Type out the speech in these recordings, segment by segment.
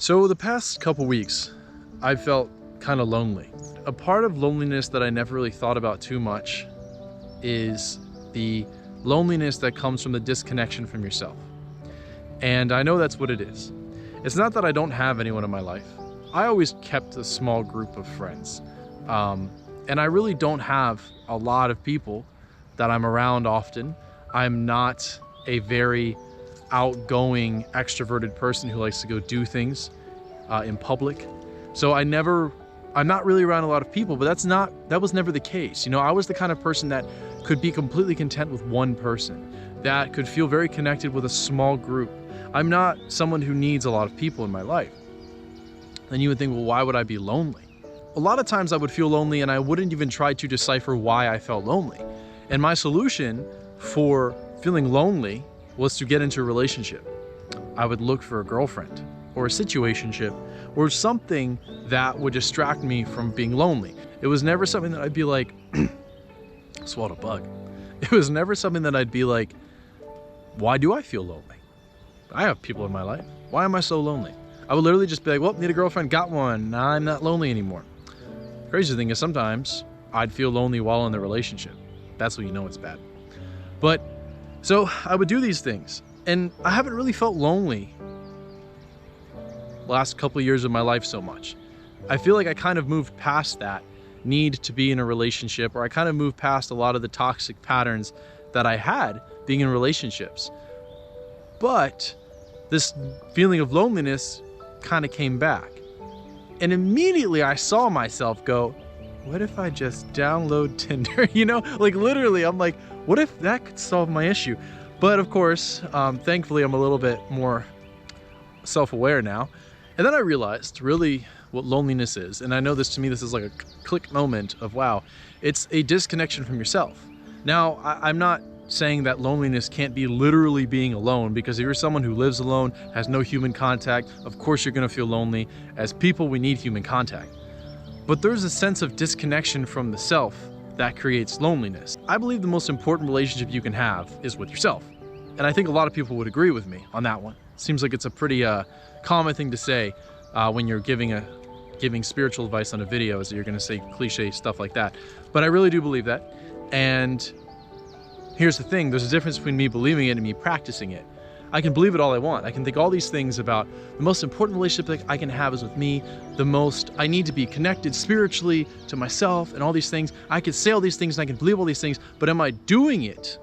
So the past couple weeks, I felt kind of lonely. A part of loneliness that I never really thought about too much is the loneliness that comes from the disconnection from yourself. And I know that's what it is. It's not that I don't have anyone in my life. I always kept a small group of friends. And I really don't have a lot of people that I'm around often. I'm not a very outgoing, extroverted person who likes to go do things in public. So I'm not really around a lot of people, but that was never the case. You know, I was the kind of person that could be completely content with one person, that could feel very connected with a small group. I'm not someone who needs a lot of people in my life. And you would think, well, why would I be lonely? A lot of times I would feel lonely and I wouldn't even try to decipher why I felt lonely. And my solution for feeling lonely was to get into a relationship. I would look for a girlfriend or a situationship or something that would distract me from being lonely. It was never something that I'd be like, swallowed a bug. It was never something that I'd be like, why do I feel lonely? I have people in my life. Why am I so lonely? I would literally just be like, well, need a girlfriend, got one. Nah, I'm not lonely anymore. Crazy thing is sometimes I'd feel lonely while in the relationship. That's when you know it's bad. But so I would do these things and I haven't really felt lonely the last couple of years of my life so much. I feel like I kind of moved past that need to be in a relationship, or I kind of moved past a lot of the toxic patterns that I had being in relationships. But this feeling of loneliness kind of came back. And immediately I saw myself go, what if I just download Tinder? You know, like literally, I'm like, what if that could solve my issue? But of course, thankfully, I'm a little bit more self-aware now. And then I realized really what loneliness is. And I know this, to me, this is like a click moment of, wow, it's a disconnection from yourself. Now, I'm not saying that loneliness can't be literally being alone, because if you're someone who lives alone, has no human contact, of course you're gonna feel lonely. As people, we need human contact. But there's a sense of disconnection from the self that creates loneliness. I believe the most important relationship you can have is with yourself. And I think a lot of people would agree with me on that one. Seems like it's a pretty common thing to say when you're giving spiritual advice on a video, is that you're gonna say cliche stuff like that. But I really do believe that. And here's the thing, there's a difference between me believing it and me practicing it. I can believe it all I want. I can think all these things about the most important relationship that I can have is with me. I need to be connected spiritually to myself and all these things. I can say all these things and I can believe all these things, but am I doing it?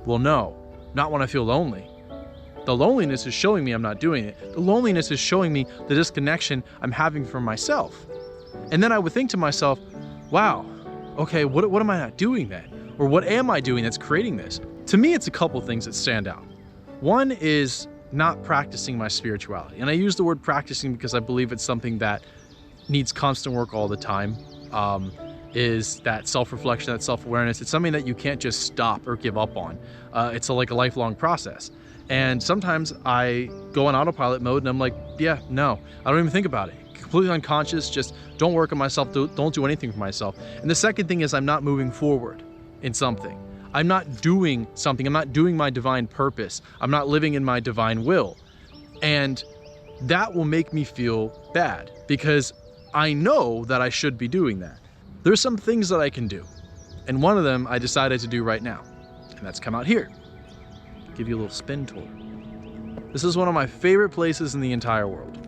Well, no, not when I feel lonely. The loneliness is showing me I'm not doing it. The loneliness is showing me the disconnection I'm having from myself. And then I would think to myself, wow, okay, what am I not doing then? Or what am I doing that's creating this? To me, it's a couple things that stand out. One is not practicing my spirituality. And I use the word practicing because I believe it's something that needs constant work all the time. Is that self-reflection, that self-awareness. It's something that you can't just stop or give up on. It's like a lifelong process. And sometimes I go on autopilot mode and I'm like, yeah, no, I don't even think about it. Completely unconscious, just don't work on myself, don't do anything for myself. And the second thing is I'm not moving forward in something. I'm not doing something. I'm not doing my divine purpose. I'm not living in my divine will. And that will make me feel bad because I know that I should be doing that. There's some things that I can do. And one of them I decided to do right now. And that's come out here. Give you a little spin tour. This is one of my favorite places in the entire world.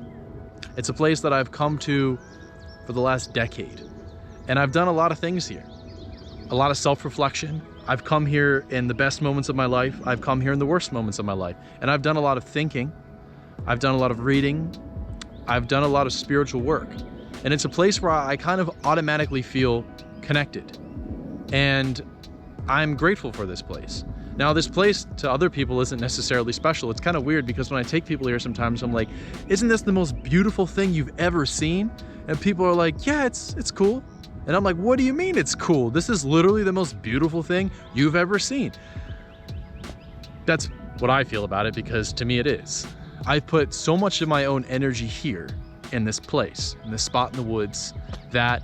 It's a place that I've come to for the last decade. And I've done a lot of things here. A lot of self-reflection. I've come here in the best moments of my life. I've come here in the worst moments of my life. And I've done a lot of thinking. I've done a lot of reading. I've done a lot of spiritual work. And it's a place where I kind of automatically feel connected. And I'm grateful for this place. Now, this place to other people isn't necessarily special. It's kind of weird because when I take people here sometimes, I'm like, isn't this the most beautiful thing you've ever seen? And people are like, yeah, it's cool. And I'm like, what do you mean it's cool? This is literally the most beautiful thing you've ever seen. That's what I feel about it, because to me it is. I've put so much of my own energy here in this place, in this spot in the woods, that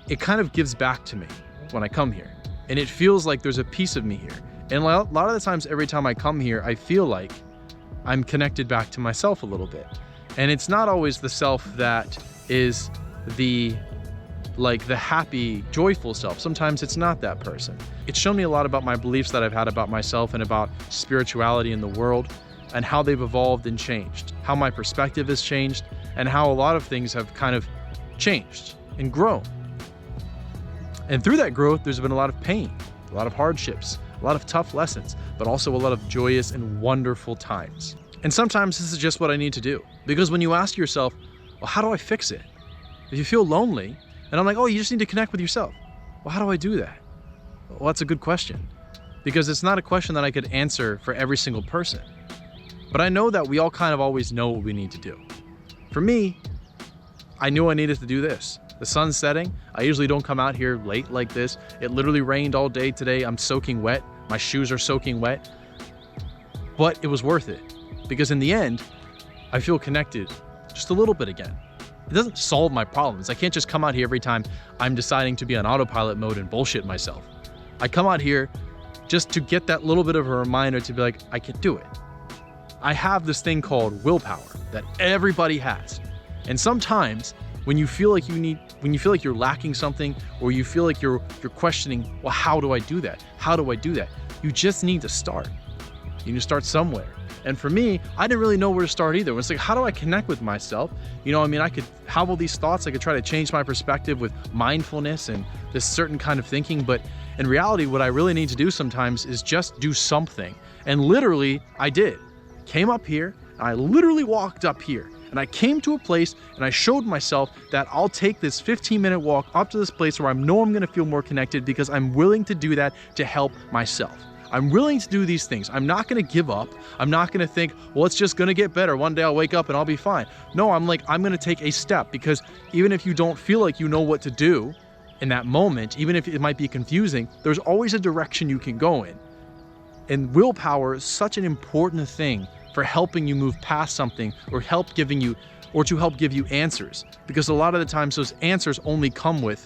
it kind of gives back to me when I come here. And it feels like there's a piece of me here. And a lot of the times, every time I come here, I feel like I'm connected back to myself a little bit. And it's not always the self that is the happy, joyful self. Sometimes it's not that person. It's shown me a lot about my beliefs that I've had about myself and about spirituality in the world, and how they've evolved and changed, how my perspective has changed, and how a lot of things have kind of changed and grown. And through that growth, there's been a lot of pain, a lot of hardships, a lot of tough lessons, but also a lot of joyous and wonderful times. And sometimes this is just what I need to do. Because when you ask yourself, well, how do I fix it? If you feel lonely, and I'm like, oh, you just need to connect with yourself. Well, how do I do that? Well, that's a good question. Because it's not a question that I could answer for every single person. But I know that we all kind of always know what we need to do. For me, I knew I needed to do this. The sun's setting. I usually don't come out here late like this. It literally rained all day today. I'm soaking wet. My shoes are soaking wet. But it was worth it. Because in the end, I feel connected just a little bit again. It doesn't solve my problems. I can't just come out here every time I'm deciding to be on autopilot mode and bullshit myself. I come out here just to get that little bit of a reminder to be like, I can do it. I have this thing called willpower that everybody has. And sometimes when you feel like you're lacking something, or you feel like you're questioning, well, how do I do that? How do I do that? You just need to start. You need to start somewhere. And for me, I didn't really know where to start either. It's like, how do I connect with myself? I could have all these thoughts. I could try to change my perspective with mindfulness and this certain kind of thinking. But in reality, what I really need to do sometimes is just do something. And literally, I did. Came up here, and I literally walked up here. And I came to a place, and I showed myself that I'll take this 15-minute walk up to this place where I know I'm going to feel more connected, because I'm willing to do that to help myself. I'm willing to do these things. I'm not going to give up. I'm not going to think, well, it's just going to get better. One day I'll wake up and I'll be fine. No, I'm going to take a step, because even if you don't feel like you know what to do in that moment, even if it might be confusing, there's always a direction you can go in. And willpower is such an important thing for helping you move past something, or to help give you answers. Because a lot of the times those answers only come with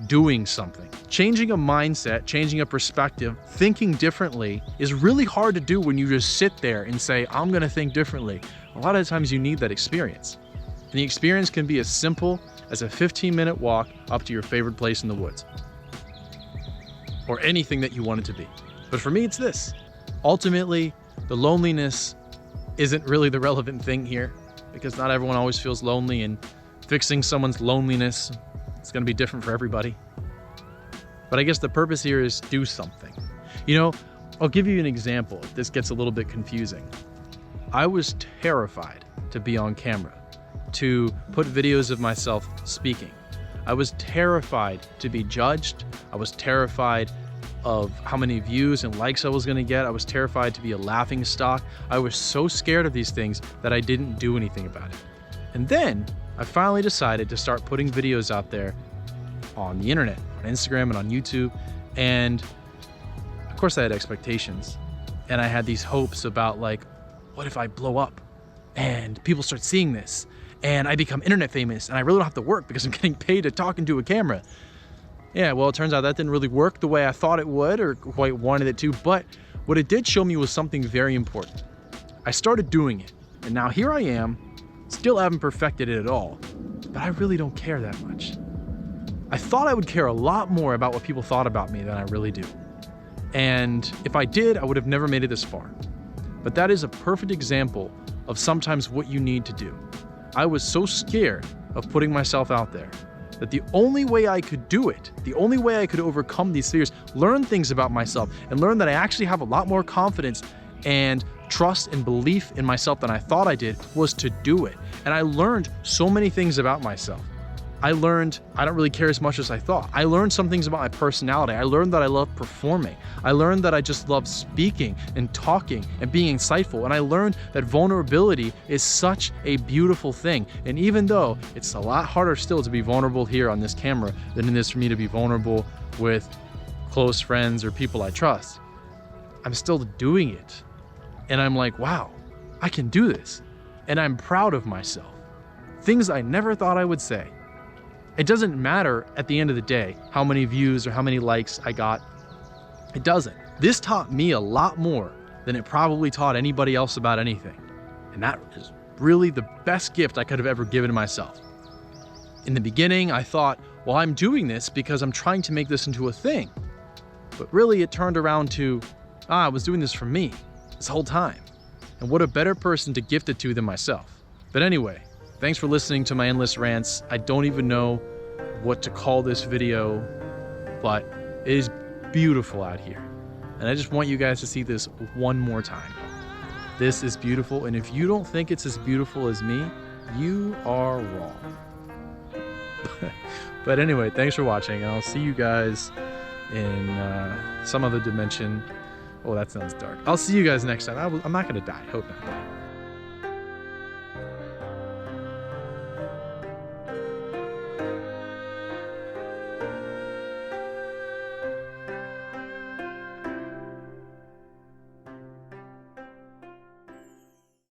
doing something. Changing a mindset, changing a perspective, thinking differently is really hard to do when you just sit there and say, I'm going to think differently. A lot of the times you need that experience. And the experience can be as simple as a 15-minute walk up to your favorite place in the woods, or anything that you want it to be. But for me, it's this. Ultimately, the loneliness isn't really the relevant thing here, because not everyone always feels lonely, and fixing someone's loneliness, it's going to be different for everybody. But I guess the purpose here is do something. I'll give you an example if this gets a little bit confusing. I was terrified to be on camera, to put videos of myself speaking. I was terrified to be judged. I was terrified of how many views and likes I was going to get. I was terrified to be a laughing stock. I was so scared of these things that I didn't do anything about it. And then I finally decided to start putting videos out there on the internet, on Instagram and on YouTube. And of course I had expectations, and I had these hopes about, like, what if I blow up and people start seeing this and I become internet famous and I really don't have to work because I'm getting paid to talk into a camera. Yeah, well, it turns out that didn't really work the way I thought it would, or quite wanted it to. But what it did show me was something very important. I started doing it, and now here I am. Still haven't perfected it at all, but I really don't care that much. I thought I would care a lot more about what people thought about me than I really do. And if I did, I would have never made it this far. But that is a perfect example of sometimes what you need to do. I was so scared of putting myself out there that the only way I could do it, the only way I could overcome these fears, learn things about myself, and learn that I actually have a lot more confidence and trust and belief in myself than I thought I did, was to do it. And I learned so many things about myself. I learned I don't really care as much as I thought. I learned some things about my personality. I learned that I love performing. I learned that I just love speaking and talking and being insightful. And I learned that vulnerability is such a beautiful thing. And even though it's a lot harder still to be vulnerable here on this camera than it is for me to be vulnerable with close friends or people I trust, I'm still doing it. And I'm like, wow, I can do this. And I'm proud of myself. Things I never thought I would say. It doesn't matter at the end of the day how many views or how many likes I got. It doesn't. This taught me a lot more than it probably taught anybody else about anything. And that is really the best gift I could have ever given myself. In the beginning, I thought, well, I'm doing this because I'm trying to make this into a thing. But really it turned around to, I was doing this for me this whole time. And what a better person to gift it to than myself. But anyway, thanks for listening to my endless rants. I don't even know what to call this video, but it is beautiful out here. And I just want you guys to see this one more time. This is beautiful, and if you don't think it's as beautiful as me, you are wrong. But anyway, thanks for watching, and I'll see you guys in some other dimension. Oh, that sounds dark. I'll see you guys next time. I'm not gonna die. Hope not die.